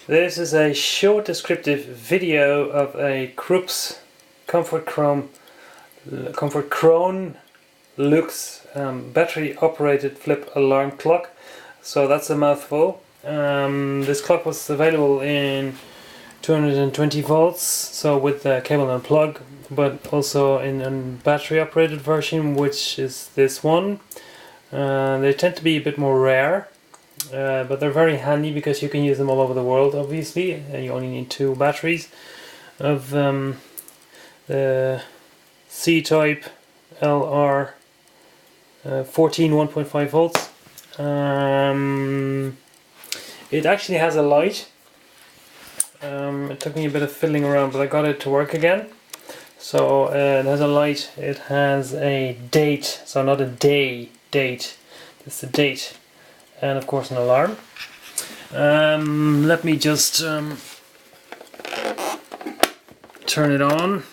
This is a short descriptive video of a Krups Comfortchron Luxe battery operated flip alarm clock. So that's a mouthful. This clock was available in 220 volts, so with the cable and plug, but also in a battery operated version, which is this one. They tend to be a bit more rare. But they're very handy because you can use them all over the world, obviously, and you only need 2 batteries of the C-type LR 14 1.5 volts. It actually has a light. It took me a bit of fiddling around, but I got it to work again. So it has a light, it has a date, so not a day, date, it's a date. And of course an alarm. Let me just turn it on.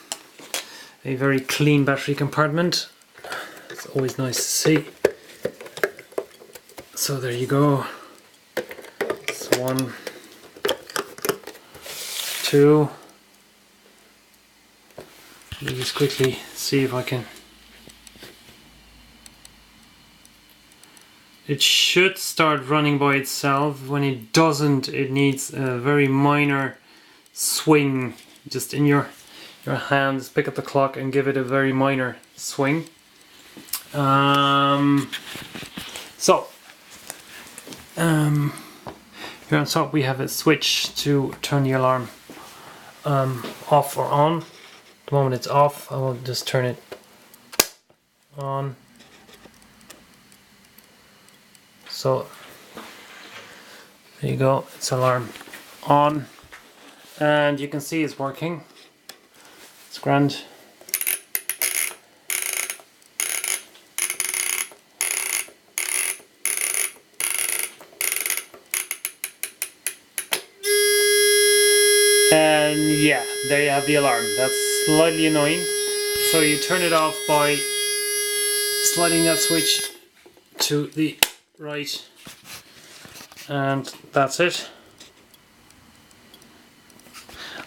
A very clean battery compartment. It's always nice to see. So there you go. It's 1, 2. Let me just quickly see if I can. It should start running by itself. When it doesn't, it needs a very minor swing. Just in your hands, pick up the clock and give it a very minor swing. Here on top we have a switch to turn the alarm off or on. The moment it's off, I will just turn it on. So there you go, it's alarm on, and you can see it's working. It's grand. And yeah, there you have the alarm. That's slightly annoying. So you turn it off by sliding that switch to the right, and that's it.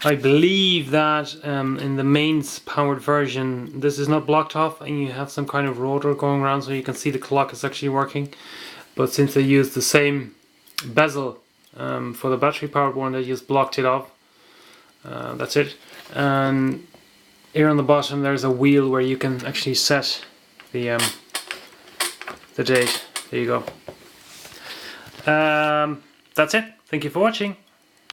I believe that in the mains powered version this is not blocked off and you have some kind of rotor going around so you can see the clock is actually working, but since they use the same bezel for the battery powered one, they just blocked it off. That's it. And here on the bottom there's a wheel where you can actually set the date. There you go. That's it. Thank you for watching.